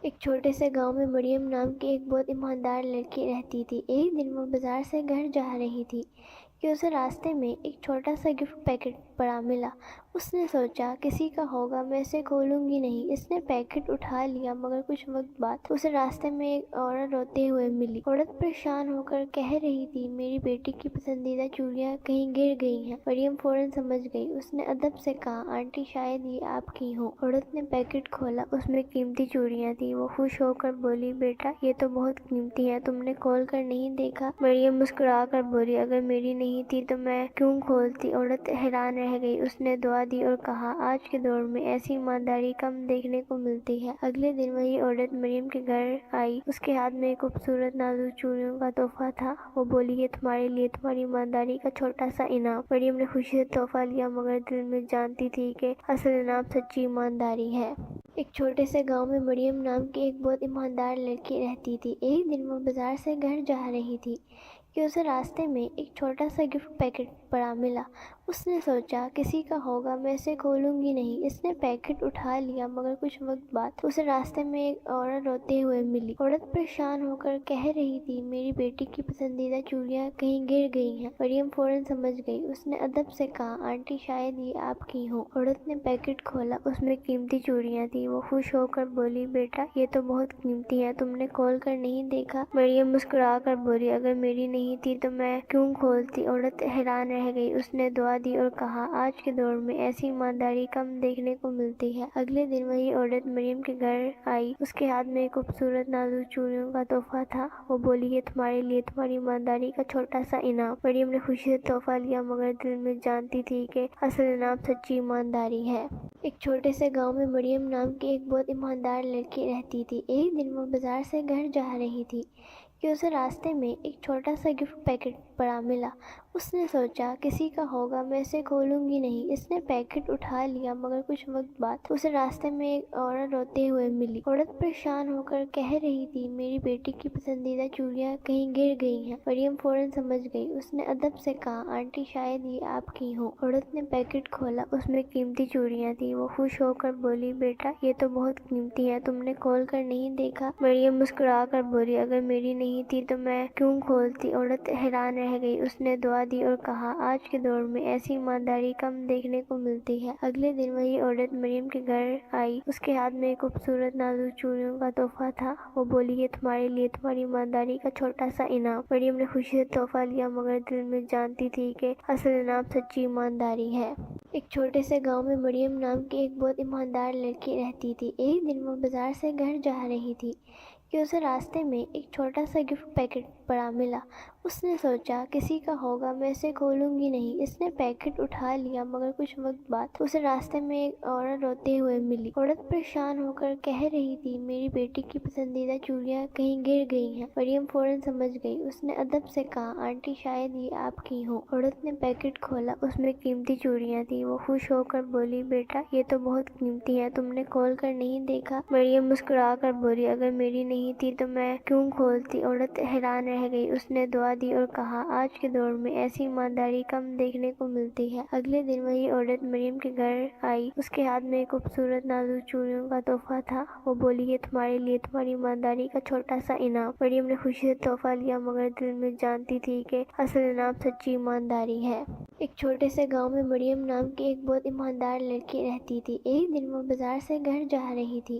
ایک چھوٹے سے گاؤں میں مریم نام کی ایک بہت ایماندار لڑکی رہتی تھی۔ ایک دن وہ بازار سے گھر جا رہی تھی کہ اسے راستے میں ایک چھوٹا سا گفٹ پیکٹ پڑا ملا۔ اس نے سوچا کسی کا ہوگا، میں اسے کھولوں گی نہیں۔ اس نے پیکٹ اٹھا لیا، مگر کچھ وقت بعد اسے راستے میں ایک عورت روتے ہوئے ملی۔ عورت پریشان ہو کر کہہ رہی تھی، میری بیٹی کی پسندیدہ چوڑیاں کہیں گر گئی ہیں۔ مریم فوراً سمجھ گئی۔ اس نے ادب سے کہا، آنٹی شاید یہ آپ کی ہوں۔ عورت نے پیکٹ کھولا، اس میں قیمتی چوڑیاں تھیں۔ وہ خوش ہو کر بولی، بیٹا یہ تو بہت قیمتی ہیں، تم نے کھول کر نہیں دیکھا؟ مریم مسکرا کر بولی، اگر میری نہیں تھی تو میں کیوں کھولتی؟ عورت حیران رہ گئی۔ اس نے دعا دی اور کہا، آج کے دور میں ایسی ایمانداری کم دیکھنے کو ملتی ہے۔ اگلے دن وہی عورت مریم کے گھر آئی۔ اس کے ہاتھ میں ایک خوبصورت نازک چوڑیوں کا تحفہ تھا۔ وہ بولی، یہ تمہارے لیے تمہاری ایمانداری کا چھوٹا سا انعام۔ مریم نے خوشی سے تحفہ لیا، مگر دل میں جانتی تھی کہ اصل انعام سچی ایمانداری ہے۔ ایک چھوٹے سے گاؤں میں مریم نام کی ایک بہت ایماندار لڑکی رہتی تھی۔ ایک دن وہ بازار سے گھر جا رہی تھی کہ اسے راستے میں ایک چھوٹا سا گفٹ پیکٹ پڑا ملا۔ اس نے سوچا کسی کا ہوگا، میں اسے کھولوں گی نہیں۔ اس نے پیکٹ اٹھا لیا، مگر کچھ وقت بعد اسے راستے میں ایک عورت روتے ہوئے ملی۔ عورت پریشان ہو کر کہہ رہی تھی، میری بیٹی کی پسندیدہ چوڑیاں کہیں گر گئی ہیں۔ مریم فوراً سمجھ گئی۔ اس نے ادب سے کہا، آنٹی شاید یہ آپ کی ہوں۔ عورت نے پیکٹ کھولا، اس میں قیمتی چوڑیاں تھیں۔ وہ خوش ہو کر بولی، بیٹا یہ تو بہت قیمتی ہیں، تم نے کھول کر نہیں دیکھا؟ مریم مسکرا کر بولی، اگر میری نہیں تھی تو میں کیوں کھولتی؟ عورت حیران رہ گئی۔ اس نے دعا دی اور کہا، آج کے دور میں ایسی ایمانداری کم دیکھنے کو ملتی ہے۔ اگلے دن وہی عورت مریم کے گھر آئی۔ اس کے ہاتھ میں ایک خوبصورت نازک چوڑیوں کا تحفہ تھا۔ وہ بولی، یہ تمہارے لیے تمہاری ایمانداری کا چھوٹا سا انعام۔ مریم نے خوشی سے تحفہ لیا، مگر دل میں جانتی تھی کہ اصل انعام سچی ایمانداری ہے۔ ایک چھوٹے سے گاؤں میں مریم نام کی ایک بہت ایماندار لڑکی رہتی تھی۔ ایک دن وہ بازار سے گھر جا رہی تھی کہ اسے راستے میں ایک چھوٹا سا گفٹ پیکٹ پڑا ملا۔ اس نے سوچا کسی کا ہوگا، میں اسے کھولوں گی نہیں۔ اس نے پیکٹ اٹھا لیا، مگر کچھ وقت بعد اسے راستے میں ایک عورت روتے ہوئے ملی۔ عورت پریشان ہو کر کہہ رہی تھی، میری بیٹی کی پسندیدہ چوڑیاں کہیں گر گئی ہیں۔ مریم فوراً سمجھ گئی۔ اس نے ادب سے کہا، آنٹی شاید یہ آپ کی ہوں۔ عورت نے پیکٹ کھولا، اس میں قیمتی چوڑیاں تھیں۔ وہ خوش ہو کر بولی، بیٹا یہ تو بہت قیمتی ہیں، تم نے کھول کر نہیں دیکھا؟ مریم مسکرا کر بولی، اگر میری نہیں تھی تو میں کیوں کھولتی؟ عورت حیران رہ گئی۔ اس نے دعا دی اور کہا، آج کے دور میں ایسی ایمانداری کم دیکھنے کو ملتی ہے۔ اگلے دن وہی عورت مریم کے گھر آئی۔ اس کے ہاتھ میں ایک خوبصورت نازک چوڑیوں کا تحفہ تھا۔ وہ بولی، یہ تمہارے لیے تمہاری ایمانداری کا چھوٹا سا انعام۔ مریم نے خوشی سے تحفہ لیا، مگر دل میں جانتی تھی کہ اصل انعام سچی ایمانداری ہے۔ ایک چھوٹے سے گاؤں میں مریم نام کی ایک بہت ایماندار لڑکی رہتی تھی۔ ایک دن وہ بازار سے گھر جا رہی تھی کہ اسے راستے میں ایک چھوٹا سا گفٹ پیکٹ پڑا ملا۔ اس نے سوچا کسی کا ہوگا، میں اسے کھولوں گی نہیں۔ اس نے پیکٹ اٹھا لیا، مگر کچھ وقت بعد اسے راستے میں ایک عورت روتے ہوئے ملی۔ عورت پریشان ہو کر کہہ رہی تھی، میری بیٹی کی پسندیدہ چوڑیاں کہیں گر گئی ہیں۔ مریم فوراً سمجھ گئی۔ اس نے ادب سے کہا، آنٹی شاید یہ آپ کی ہوں۔ عورت نے پیکٹ کھولا، اس میں قیمتی چوڑیاں تھیں۔ وہ خوش ہو کر بولی، بیٹا یہ تو بہت قیمتی ہیں، تم نے کھول کر نہیں دیکھا؟ مریم مسکرا کر بولی، اگر میری نہیں تھی تو میں کیوں کھولتی؟ عورت حیران رہ گئی۔ اس نے دعا دی اور کہا، آج کے دور میں ایسی ایمانداری کم دیکھنے کو ملتی ہے۔ اگلے دن وہی عورت مریم کے گھر آئی۔ اس کے ہاتھ میں ایک خوبصورت نازک چوڑیوں کا تحفہ تھا۔ وہ بولی، یہ تمہارے لیے تمہاری ایمانداری کا چھوٹا سا انعام۔ مریم نے خوشی سے تحفہ لیا، مگر دل میں جانتی تھی کہ اصل انعام سچی ایمانداری ہے۔ ایک چھوٹے سے گاؤں میں مریم نام کی ایک بہت ایماندار لڑکی رہتی تھی۔ ایک دن وہ بازار سے گھر جا رہی تھی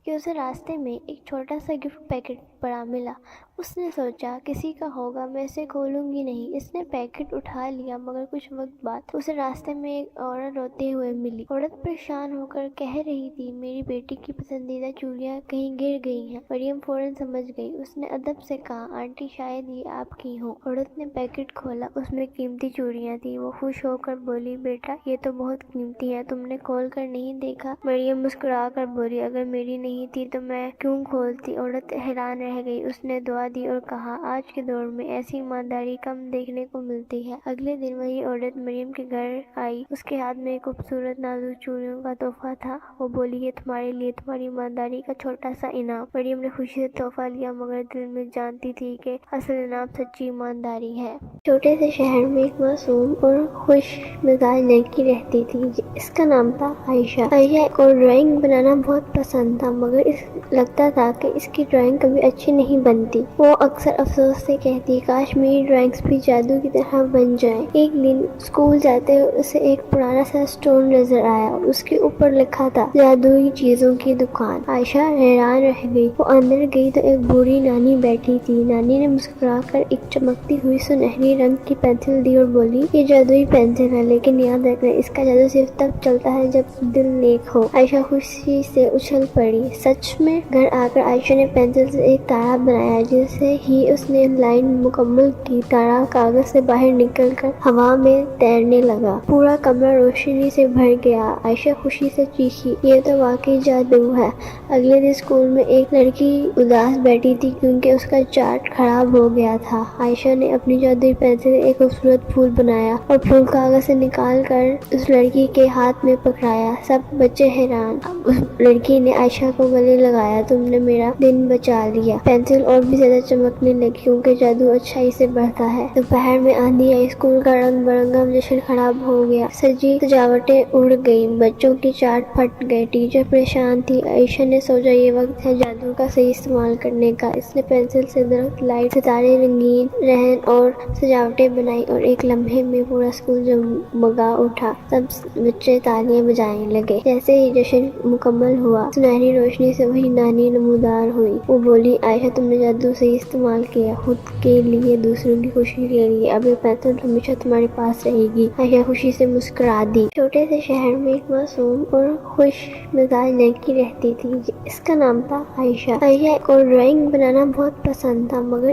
کہ اسے راستے میں ایک چھوٹا سا گفٹ پیکٹ پڑا ملا۔ اس نے سوچا کسی کا ہوگا، میں اسے کھولوں گی نہیں۔ اس نے پیکٹ اٹھا لیا، مگر کچھ وقت بعد اسے راستے میں ایک عورت روتے ہوئے ملی۔ عورت پریشان ہو کر کہہ رہی تھی، میری بیٹی کی پسندیدہ چوڑیاں کہیں گر گئی ہیں۔ مریم فوراً سمجھ گئی۔ اس نے ادب سے کہا، آنٹی شاید یہ آپ کی ہوں۔ عورت نے پیکٹ کھولا، اس میں قیمتی چوڑیاں تھیں۔ وہ خوش ہو کر بولی، بیٹا یہ تو بہت قیمتی ہیں، تم نے کھول کر نہیں دیکھا؟ مریم مسکرا کر بولی، اگر میری نہیں تھی تو میں کیوں کھولتی؟ عورت حیران رہ گئی۔ اس نے دعا دی اور کہا، آج کے دور میں ایسی ایمانداری کم دیکھنے کو ملتی ہے۔ اگلے دن وہی عورت مریم کے گھر آئی۔ اس کے ہاتھ میں ایک خوبصورت نازک چوڑیوں کا تحفہ تھا۔ وہ بولی، یہ تمہارے لیے تمہاری ایمانداری کا چھوٹا سا انعام۔ مریم نے خوشی سے تحفہ لیا، مگر دل میں جانتی تھی کہ اصل انعام سچی ایمانداری ہے۔ چھوٹے سے شہر میں ایک معصوم اور خوش مزاج لڑکی رہتی تھی۔ اس کا نام تھا عائشہ۔ عائشہ کو ڈرائنگ بنانا بہت پسند تھا، مگر لگتا تھا کہ اس کی ڈرائنگ کبھی اچھی نہیں بنتی۔ وہ اکثر افسوس سے کہتی کاش میری ڈرائنگز بھی جادو کی طرح بن جائیں۔ ایک دن اسکول جاتے ہوئے اسے ایک پرانا سا اسٹور نظر آیا اور اس کے اوپر لکھا تھا جادوئی چیزوں کی دکان۔ عائشہ حیران رہ گئی۔ وہ اندر گئی تو ایک بوڑھی نانی بیٹھی تھی۔ نانی نے مسکرا کر ایک چمکتی ہوئی سنہری رنگ کی پینسل دی اور بولی یہ جادوئی پینسل ہے لیکن یاد رکھنا اس کا جادو صرف تب چلتا ہے جب دل نیک ہو۔ عائشہ خوشی سے اچھل پڑی۔ سچ میں؟ گھر آ کر عائشہ نے پینسل سے ایک تارا بنایا۔ جیسے ہی اس نے لائن مکمل کی تارا کاغذ سے باہر نکل کر ہوا میں تیرنے لگا۔ پورا کمرہ روشنی سے بھر گیا۔ عائشہ خوشی سے چیخی یہ تو واقعی جادو ہے۔ اگلے دن اسکول میں ایک لڑکی اداس بیٹھی تھی کیونکہ اس کا چارٹ خراب ہو گیا تھا۔ عائشہ نے اپنی جادوئی پینسل سے ایک خوبصورت پھول بنایا اور پھول کاغذ سے نکال کر اس لڑکی کے ہاتھ میں پکڑایا۔ سب بچے حیران۔ لڑکی نے عائشہ کو گلے لگایا تم نے میرا دن بچا لیا۔ پینسل اور بھی زیادہ چمکنے لگی کیونکہ جادو اچھائی سے بڑھتا ہے۔ دوپہر میں آندھی آئی۔ اسکول کا رنگ برنگا جشن خراب ہو گیا۔ سجی سجاوٹیں اڑ گئیں۔ بچوں کی چارٹ پھٹ گئے۔ ٹیچر پریشان تھی۔ عائشہ نے سوچا یہ وقت ہے جادو کا صحیح استعمال کرنے کا۔ اس نے پینسل سے درخت، لائٹ، ستارے، رنگین رہن اور سجاوٹیں بنائی اور ایک لمحے میں پورا اسکول جگمگا اٹھا۔ سب بچے تالیاں بجانے لگے۔ جیسے ہی جشن مکمل ہوا سنہری روشنی سے وہی نانی نمودار ہوئی۔ وہ بولی عائشہ تم نے جادو صحیح استعمال کیا، خود کے لیے، دوسروں کی خوشی کے لیے۔ اب یہ پینسل ہمیشہ تمہارے پاس رہے گی۔ عائشہ خوشی سے مسکرا دی۔ چھوٹے سے شہر میں ایک معصوم اور خوش مزاج لڑکی رہتی تھی اس کا نام تھا عائشہ۔ عائشہ کو ڈرائنگ بنانا بہت پسند تھا مگر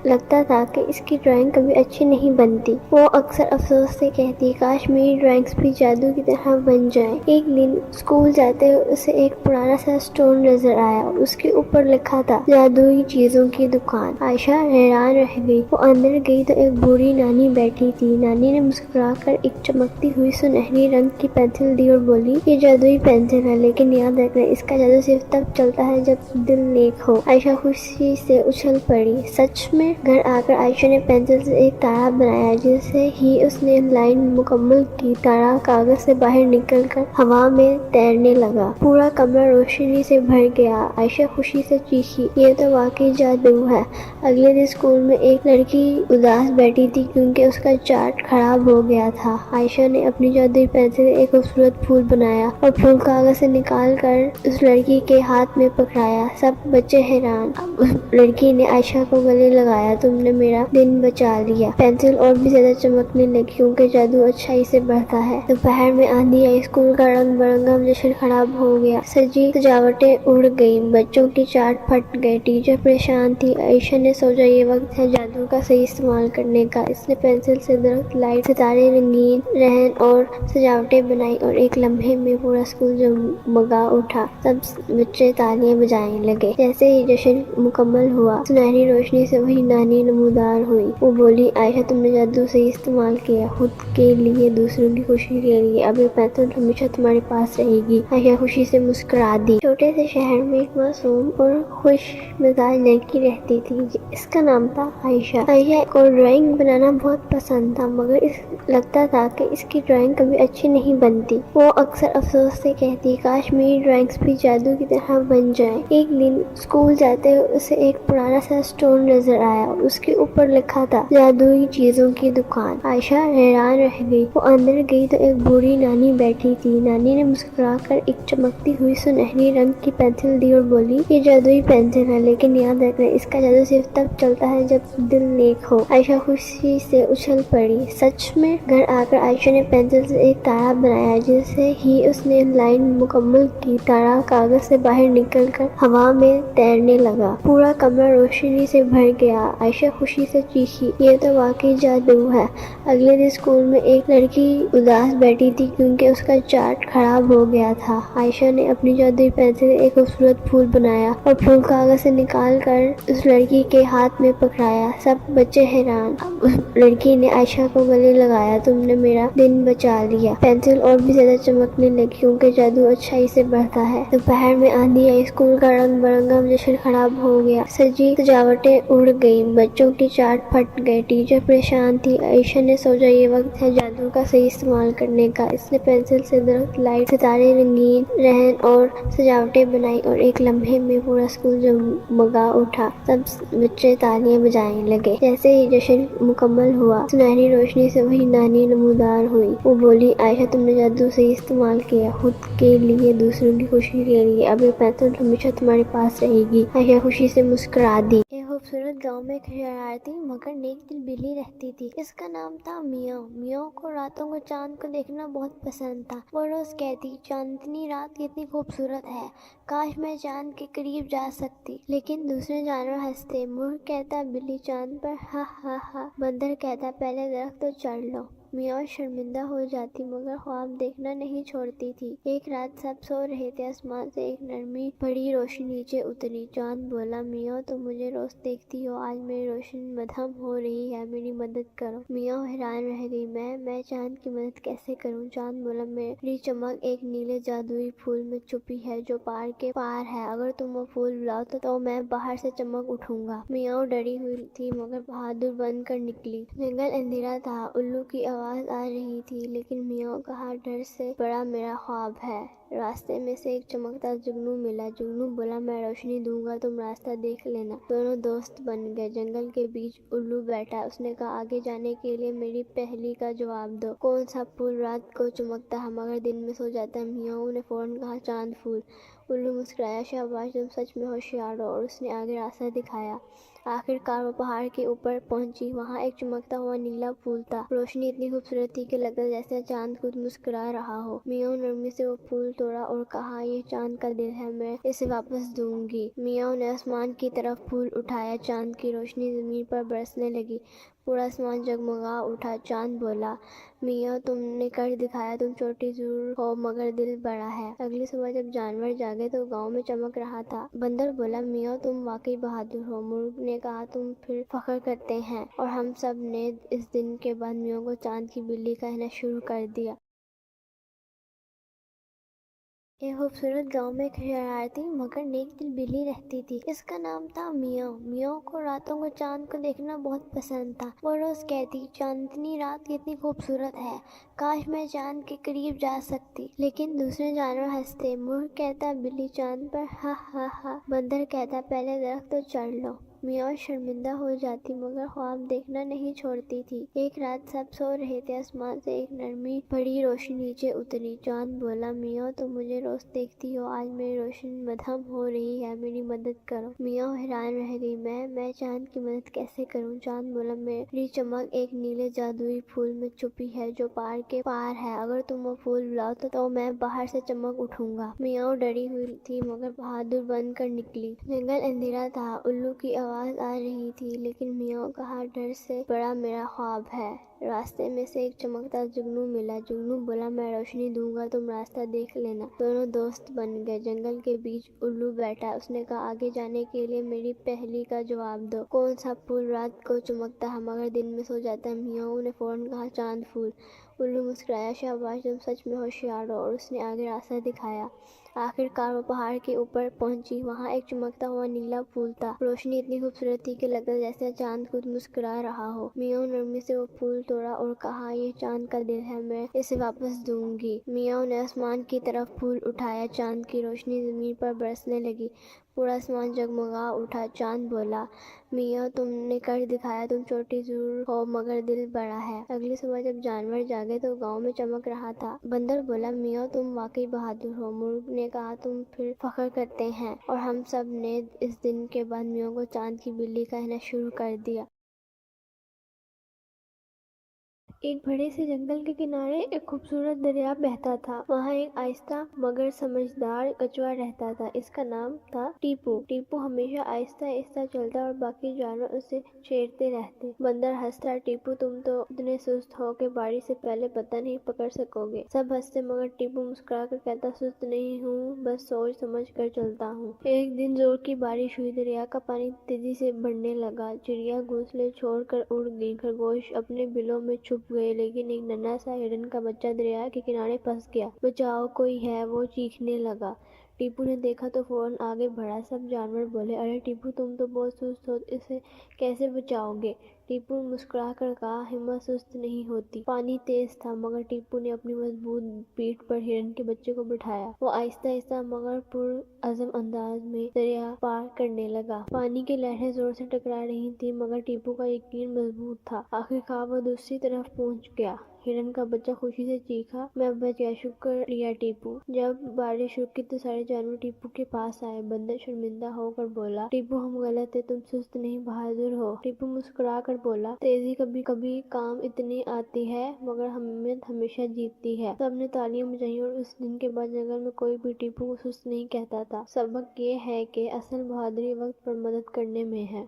لگتا تھا کہ اس کی ڈرائنگ کبھی اچھی نہیں بنتی۔ وہ اکثر افسوس سے کہتی کاش میری ڈرائنگز بھی جادو کی طرح بن جائیں۔ ایک دن اسکول جاتے ہوئے اسے ایک پرانا سا اسٹور نظر آیا اور اس کے اوپر لکھا تھا جادوئی چیزوں کی دکان۔ عائشہ حیران رہ گئی۔ وہ اندر گئی تو ایک بوڑھی نانی بیٹھی تھی۔ نانی نے مسکرا کر ایک چمکتی ہوئی سنہری رنگ کی پینسل دی اور بولی یہ جادوئی پینسل ہے لیکن یاد رکھنا اس کا جادو صرف تب چلتا ہے جب دل نیک ہو۔ عائشہ خوشی سے اچھل پڑی۔ سچ میں؟ گھر آ کر عائشہ نے پینسل سے ایک تارا بنایا۔ جیسے ہی اس نے لائن مکمل کی تارا کاغذ سے باہر نکل کر ہوا میں تیرنے لگا۔ پورا کمرہ روشنی سے بھر گیا۔ عائشہ خوشی سے چیخی یہ تو واقعی جادو ہے۔ اگلے دن اسکول میں ایک لڑکی اداس بیٹھی تھی کیونکہ اس کا چارٹ خراب ہو گیا تھا۔ عائشہ نے اپنی جادوئی پینسل سے ایک خوبصورت پھول بنایا اور پھول کاغذ سے نکال کر اس لڑکی کے ہاتھ میں پکڑایا۔ سب بچے حیران۔ لڑکی نے عائشہ کو گلے لگایا تم نے میرا دن بچا لیا۔ پینسل اور بھی زیادہ چمکنے لگی کیونکہ جادو اچھائی سے بڑھتا ہے۔ دوپہر میں آندھی آئی۔ اسکول کا رنگ برنگا جشن خراب ہو گیا۔ سجی سجاوٹیں اڑ گئیں۔ بچوں کی چارٹ پھٹ گئے۔ ٹیچر پریشان تھی۔ عائشہ نے سوچا یہ وقت ہے جادو کا صحیح استعمال کرنے کا۔ اس نے پینسل سے درخت، لائٹ، ستارے، رنگین رہن اور سجاوٹیں بنائی اور ایک لمحے میں پورا اسکول جگمگا اٹھا۔ سب بچے تالیاں بجانے لگے۔ جیسے ہی جشن مکمل ہوا سنہری روشنی سے وہی نانی نمودار ہوئی۔ وہ بولی عائشہ تم نے جادو صحیح استعمال کیا، خود کے لیے، دوسروں کی خوشی کے لیے۔ اب یہ پینسل ہمیشہ تمہارے پاس رہے گی۔ عائشہ خوشی سے مسکرا دی۔ چھوٹے سے شہر میں ایک معصوم اور خوش مزاج لڑکی رہتی تھی اس کا نام تھا عائشہ۔ عائشہ کو ڈرائنگ بنانا بہت پسند تھا مگر لگتا تھا کہ اس کی ڈرائنگ کبھی اچھی نہیں بنتی۔ وہ اکثر افسوس سے کہتی کاش میری ڈرائنگز بھی جادو کی طرح بن جائیں۔ ایک دن اسکول جاتے ہوئے اسے ایک پرانا سا اسٹور نظر آیا اور اس کے اوپر لکھا تھا جادوئی چیزوں کی دکان۔ عائشہ حیران رہ گئی۔ وہ اندر گئی تو ایک بوڑھی نانی بیٹھی تھی۔ نانی نے مسکرا کر ایک چمکتی ہوئی سنہری رنگ کی پینسل دی اور بولی یہ جادوئی پینسل ہے لیکن یاد رکھنا اس کا جادو صرف تب چلتا ہے جب دل نیک ہو۔ عائشہ خوشی سے اچھل پڑی۔ سچ میں؟ گھر آ کر عائشہ نے پینسل سے ایک تارا بنایا۔ جیسے ہی اس نے لائن مکمل کی تارا کاغذ سے باہر نکل کر ہوا میں تیرنے لگا۔ پورا کمرہ روشنی سے بھر گیا۔ عائشہ خوشی سے چیخی یہ تو واقعی جادو ہے۔ اگلے دن اسکول میں ایک لڑکی اداس بیٹھی تھی کیونکہ اس کا چارٹ خراب ہو گیا تھا۔ عائشہ نے اپنی جادوئی پینسل سے ایک خوبصورت پھول بنایا اور پھول کاغذ سے نکال کر اس لڑکی کے ہاتھ میں پکڑایا۔ سب بچے حیران۔ لڑکی نے عائشہ کو گلے لگایا تم نے میرا دن بچا لیا۔ پینسل اور بھی زیادہ چمکنے لگی کیونکہ جادو اچھائی سے بڑھتا ہے۔ دوپہر میں آندھی آئی۔ اسکول کا رنگ برنگا جشن خراب ہو گیا۔ سجی سجاوٹیں اڑ گئیں۔ بچوں کی چارٹ پھٹ گئے۔ ٹیچر پریشان تھی۔ عائشہ نے سوچا یہ وقت ہے جادو کا صحیح استعمال کرنے کا۔ اس نے پینسل سے درخت، لائٹ، ستارے، رنگین رہن اور سجاوٹیں بنائی اور ایک لمحے میں پورا اسکول جگمگا اٹھا۔ سب بچے تالیاں بجانے لگے۔ جیسے ہی جشن مکمل ہوا، سنہری روشنی سے وہی نانی نمودار ہوئی۔ وہ بولی، عائشہ تم نے جادو صحیح استعمال کیا، خود کے لیے، دوسروں کی خوشی کے لیے۔ اب یہ پینسل ہمیشہ تمہارے پاس رہے گی۔ عائشہ خوشی سے مسکرا دی۔ ایک خوبصورت گاؤں میں ایک شرارتی مگر نیک دل بلی رہتی تھی۔ اس کا نام تھا میاؤ۔ میاؤ کو راتوں کو چاند کو دیکھنا بہت پسند تھا۔ وہ روز کہتی، چاندنی رات کتنی خوبصورت ہے، کاش میں چاند کے قریب جا سکتی۔ لیکن دوسرے جانور ہنستے۔ مرغ کہتا بلی چاند پر، ہا ہا ہا۔ بندر کہتا پہلے درخت تو چڑھ لو۔ میاؤ شرمندہ ہو جاتی مگر خواب دیکھنا نہیں چھوڑتی تھی۔ ایک رات سب سو رہے تھے، آسمان سے ایک نرمی بڑی روشنی نیچے اتری۔ چاند بولا، میاؤ تم مجھے روز دیکھتی ہو، آج میری روشنی مدھم ہو رہی ہے، میری مدد کرو۔ میاؤ حیران رہ گئی، میں چاند کی مدد کیسے کروں؟ چاند بولا، میری چمک ایک نیلے جادوئی پھول میں چھپی ہے جو پار کے پار ہے، اگر تم وہ پھول بلاؤ تو میں باہر سے چمک اٹھوں گا۔ میاؤ ڈری ہوئی تھی مگر بہادر بن کر نکلی۔ جنگل اندھیرا تھا، الو کی آواز آ رہی تھی، لیکن میاؤ کہا، ڈر سے بڑا میرا خواب ہے۔ راستے میں سے ایک چمکتا جگنو ملا۔ جگنو بولا، میں روشنی دوں گا، تم راستہ دیکھ لینا۔ دونوں دوست بن گئے۔ جنگل کے بیچ الو بیٹھا، اس نے کہا، آگے جانے کے لیے میری پہلی کا جواب دو۔ کون سا پھول رات کو چمکتا ہے مگر دن میں سو جاتا ہے؟ میاؤ نے فوراً کہا، چاند پھول۔ الو مسکرایا، شاباش، تم سچ میں ہوشیار ہو، اور اس نے آگے راستہ دکھایا۔ آخر کار وہ پہاڑ کے اوپر پہنچی۔ وہاں ایک چمکتا ہوا نیلا پھول تھا۔ روشنی اتنی خوبصورت تھی کہ لگتا جیسے چاند خود مسکرا رہا ہو۔ میاؤ نرمی سے وہ پھول توڑا اور کہا، یہ چاند کا دل ہے، میں اسے واپس دوں گی۔ میاؤ نے آسمان کی طرف پھول اٹھایا، چاند کی روشنی زمین پر برسنے لگی، پورا آسمان جگمگا اٹھا۔ چاند بولا، میاؤ تم نے کر دکھایا، تم چھوٹی ضرور ہو مگر دل بڑا ہے۔ اگلی صبح جب جانور جاگے تو گاؤں میں چمک رہا تھا۔ بندر بولا، میاؤ تم واقعی بہادر ہو۔ مرغ نے کہا، تم پھر فخر کرتے ہیں، اور ہم سب نے اس دن کے بعد میاؤ کو چاند کی بلی کہنا شروع کر دیا۔ ایک خوبصورت گاؤں میں ایک شرارتی مگر نیک دل بلی رہتی تھی۔ اس کا نام تھا میاؤ۔ میاؤ کو راتوں کو چاند کو دیکھنا بہت پسند تھا۔ وہ روز کہتی، چاندنی رات کتنی خوبصورت ہے، کاش میں چاند کے قریب جا سکتی۔ لیکن دوسرے جانور ہنستے۔ مرغ کہتا بلی چاند پر، ہا ہا ہا۔ بندر کہتا پہلے درخت تو چڑھ لو۔ میاؤ شرمندہ ہو جاتی مگر خواب دیکھنا نہیں چھوڑتی تھی۔ ایک رات سب سو رہے تھے، آسمان سے ایک نرمی بڑی روشنی نیچے اتری۔ چاند بولا، میاؤ تم مجھے روز دیکھتی ہو، آج میری روشنی مدھم ہو رہی ہے، میری مدد کرو۔ میاؤ حیران رہ گئی، میں چاند کی مدد کیسے کروں؟ چاند بولا، میری چمک ایک نیلے جادوئی پھول میں چھپی ہے جو پار کے پار ہے، اگر تم وہ پھول بلاؤ تو میں باہر سے چمک اٹھوں گا۔ میاؤ ڈری ہوئی تھی مگر بہادر بن کر نکلی۔ جنگل اندھیرا تھا، الو کی آواز آ رہی تھی، لیکن میاؤ کہا، ڈر سے بڑا میرا خواب ہے۔ راستے میں سے ایک چمکتا جگنو ملا۔ جگنو بولا، میں روشنی دوں گا، تم راستہ دیکھ لینا۔ دونوں دوست بن گئے۔ جنگل کے بیچ الو بیٹھا، اس نے کہا، آگے جانے کے لیے میری پہلی کا جواب دو۔ کون سا پھول رات کو چمکتا ہے مگر دن میں سو جاتا ہے؟ میاؤ نے فوراً کہا، چاند پھول۔ الو مسکرایا، شاباش، تم سچ میں ہوشیار ہو، اور اس نے آگے راستہ دکھایا۔ آخر کار وہ پہاڑ کے اوپر پہنچی۔ وہاں ایک چمکتا ہوا نیلا پھول تھا۔ روشنی اتنی خوبصورت تھی کہ لگتا جیسے چاند خود مسکرا رہا ہو۔ میاؤ نرمی سے وہ پھول توڑا اور کہا، یہ چاند کا دل ہے، میں اسے واپس دوں گی۔ میاؤ نے آسمان کی طرف پھول اٹھایا، چاند کی روشنی زمین پر برسنے لگی، پورا آسمان جگمگا اٹھا۔ چاند بولا، میاؤ تم نے کر دکھایا، تم چھوٹی ضرور ہو مگر دل بڑا ہے۔ اگلی صبح جب جانور جاگے تو گاؤں میں چمک رہا تھا۔ بندر بولا، میاؤ تم واقعی بہادر ہو۔ مرغ نے کہا، تم پھر فخر کرتے ہیں، اور ہم سب نے اس دن کے بعد میاؤ کو چاند کی بلی کہنا شروع کر دیا۔ ایک بڑے سے جنگل کے کنارے ایک خوبصورت دریا بہتا تھا۔ وہاں ایک آہستہ مگر سمجھدار کچھوا رہتا تھا۔ اس کا نام تھا ٹیپو۔ ٹیپو ہمیشہ آہستہ آہستہ چلتا اور باقی جانور اسے چھیڑتے رہتے۔ بندر ہنستا، ٹیپو تم تو اتنے سست ہو کہ بارش سے پہلے پتہ نہیں پکڑ سکو گے۔ سب ہنستے مگر ٹیپو مسکرا کر کہتا، سست نہیں ہوں، بس سوچ سمجھ کر چلتا ہوں۔ ایک دن زور کی بارش ہوئی، دریا کا پانی تیزی سے بڑھنے لگا، چڑیا گھونسلے چھوڑ کر اڑ گئی، خرگوش اپنے بلوں میں چھپ گئے، لیکن ایک ننھا سا ہرن کا بچہ دریا کے کنارے پھنس گیا۔ بچاؤ، کوئی ہے، وہ چیخنے لگا۔ ٹیپو نے دیکھا تو فوراً آگے بڑھا۔ سب جانور بولے، ارے ٹیپو تم تو بہت سست ہو، اسے کیسے بچاؤ گے؟ ٹیپو نے مسکرا کر کہا، ہمت سست نہیں ہوتی۔ پانی تیز تھا مگر ٹیپو نے اپنی مضبوط پیٹھ پر ہرن کے بچے کو بٹھایا۔ وہ آہستہ آہستہ مگر پرعزم انداز میں دریا پار کرنے لگا۔ پانی کی لہریں زور سے ٹکرا رہی تھیں مگر ٹیپو کا یقین مضبوط تھا۔ آخرکار وہ دوسری طرف پہنچ گیا۔ ہرن کا بچہ خوشی سے چیخا، میں بچ گیا، شکریہ ٹیپو۔ جب بارش رکی تو سارے جانور ٹیپو کے پاس آئے۔ بندر شرمندہ ہو کر بولا، ٹیپو ہم غلط تھے، تم سست نہیں بہادر ہو۔ ٹیپو مسکرا کر بولا، تیزی کبھی کبھی کام اتنی آتی ہے مگر ہمت ہمیشہ جیتتی ہے۔ سب نے تالیاں بجائیں اور اس دن کے بعد جنگل میں کوئی بھی ٹیپو کو سست نہیں کہتا تھا۔ سبق یہ ہے کہ اصل بہادری وقت پر مدد کرنے میں ہے۔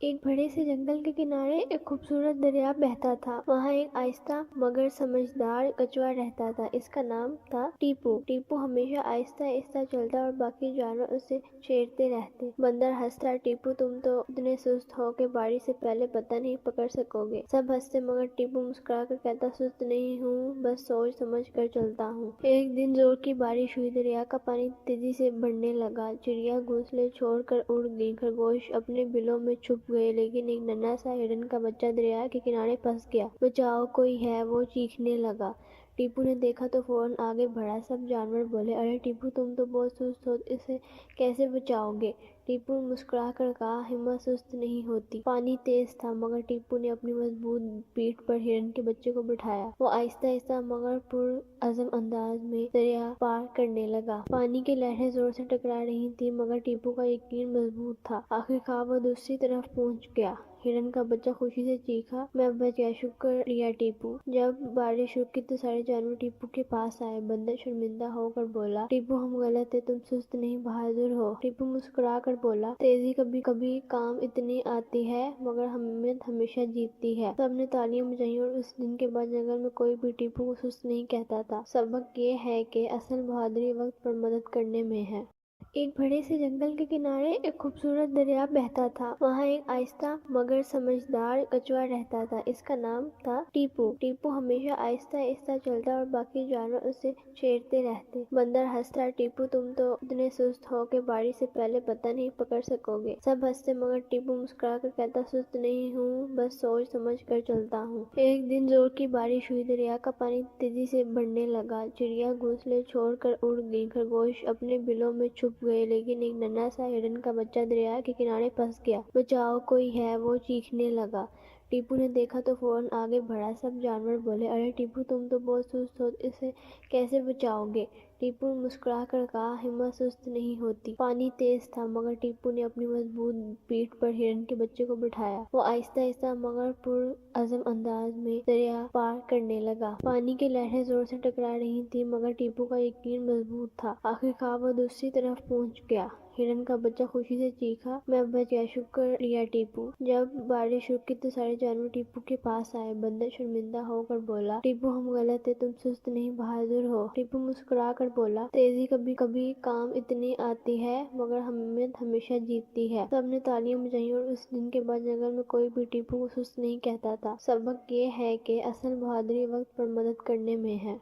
ایک بڑے سے جنگل کے کنارے ایک خوبصورت دریا بہتا تھا۔ وہاں ایک آہستہ مگر سمجھدار کچھوا رہتا تھا۔ اس کا نام تھا ٹیپو۔ ٹیپو ہمیشہ آہستہ آہستہ چلتا اور باقی جانور اسے چھیڑتے رہتے۔ بندر ہنسا، ٹیپو تم تو اتنے سست ہو کہ بارش سے پہلے پتہ نہیں پکڑ سکو گے۔ سب ہنسے مگر ٹیپو مسکرا کر کہتا، سست نہیں ہوں، بس سوچ سمجھ کر چلتا ہوں۔ ایک دن زور کی بارش ہوئی، دریا کا پانی تیزی سے بڑھنے لگا، چڑیا گھونسلے چھوڑ کر اڑ گئی، خرگوش اپنے بلوں میں چھپ گئے، لیکن ایک ننھا سا ہرن کا بچہ دریا کے کنارے پھنس گیا۔ بچاؤ، کوئی ہے، وہ چیخنے لگا۔ ٹیپو نے دیکھا تو فوراً آگے بڑھا۔ سب جانور بولے، ارے ٹیپو تم تو بہت سست ہو، اسے کیسے بچاؤ گے؟ ٹیپو نے مسکرا کر کہا، ہمت سست نہیں ہوتی۔ پانی تیز تھا مگر ٹیپو نے اپنی مضبوط پیٹھ پر ہرن کے بچے کو بٹھایا۔ وہ آہستہ آہستہ مگر پرعزم انداز میں دریا پار کرنے لگا۔ پانی کی لہریں زور سے ٹکرا رہی تھیں مگر ٹیپو کا یقین مضبوط تھا۔ آخرکار وہ دوسری طرف پہنچ گیا۔ ہرن کا بچہ خوشی سے چیخا، میں بچ گیا، شکریہ ٹیپو۔ جب بارش رکی تو سارے جانور ٹیپو کے پاس آئے۔ بندر شرمندہ ہو کر بولا، ٹیپو ہم غلط تھے، تم سست نہیں بہادر ہو۔ ٹیپو مسکرا کر بولا، تیزی کبھی کبھی کام اتنی آتی ہے مگر ہمت ہمیشہ جیتتی ہے۔ سب نے تالیاں بجائیں اور اس دن کے بعد جنگل میں کوئی بھی ٹیپو کو سست نہیں کہتا تھا۔ سبق یہ ہے کہ اصل بہادری وقت پر مدد کرنے میں ہے۔ ایک بڑے سے جنگل کے کنارے ایک خوبصورت دریا بہتا تھا۔ وہاں ایک آہستہ مگر سمجھدار کچھوا رہتا تھا۔ اس کا نام تھا ٹیپو۔ ٹیپو ہمیشہ آہستہ آہستہ چلتا اور باقی جانور اسے چھیڑتے رہتے۔ بندر ہنسا، ٹیپو تم تو اتنے سست ہو کہ بارش سے پہلے پتہ نہیں پکڑ سکو گے۔ سب ہنسے مگر ٹیپو مسکرا کر کہتا، سست نہیں ہوں، بس سوچ سمجھ کر چلتا ہوں۔ ایک دن زور کی بارش ہوئی، دریا کا پانی تیزی سے بڑھنے لگا، چڑیا گھونسلے چھوڑ کر اڑ گئی، خرگوش اپنے بلوں میں چھپ گئے، لیکن ایک ننھا سا ہرن کا بچہ دریا کے کنارے پھنس گیا۔ بچاؤ، کوئی ہے، وہ چیخنے لگا۔ ٹیپو نے دیکھا تو فوراً آگے بڑھا۔ سب جانور بولے، ارے ٹیپو تم تو بہت سست ہو، اسے کیسے بچاؤ گے؟ ٹیپو نے مسکرا کر کہا، ہمت سست نہیں ہوتی۔ پانی تیز تھا مگر ٹیپو نے اپنی مضبوط پیٹھ پر ہرن کے بچے کو بٹھایا۔ وہ آہستہ آہستہ مگر پرعزم انداز میں دریا پار کرنے لگا۔ پانی کی لہریں زور سے ٹکرا رہی تھیں مگر ٹیپو کا یقین مضبوط تھا۔ آخرکار وہ دوسری طرف پہنچ گیا۔ ہرن کا بچہ خوشی سے چیخا، میں بچ گیا، شکریہ ٹیپو۔ جب بارش رکی تو سارے جانور ٹیپو کے پاس آئے۔ بندر شرمندہ ہو کر بولا، ٹیپو ہم غلط تھے، تم سست نہیں بہادر ہو۔ ٹیپو مسکرا کر بولا، تیزی کبھی کبھی کام اتنی آتی ہے مگر ہمت ہمیشہ جیتتی ہے۔ سب نے تالیاں بجائیں اور اس دن کے بعد جنگل میں کوئی بھی ٹیپو کو سست نہیں کہتا تھا۔ سبق یہ ہے کہ اصل بہادری وقت پر مدد کرنے میں ہے۔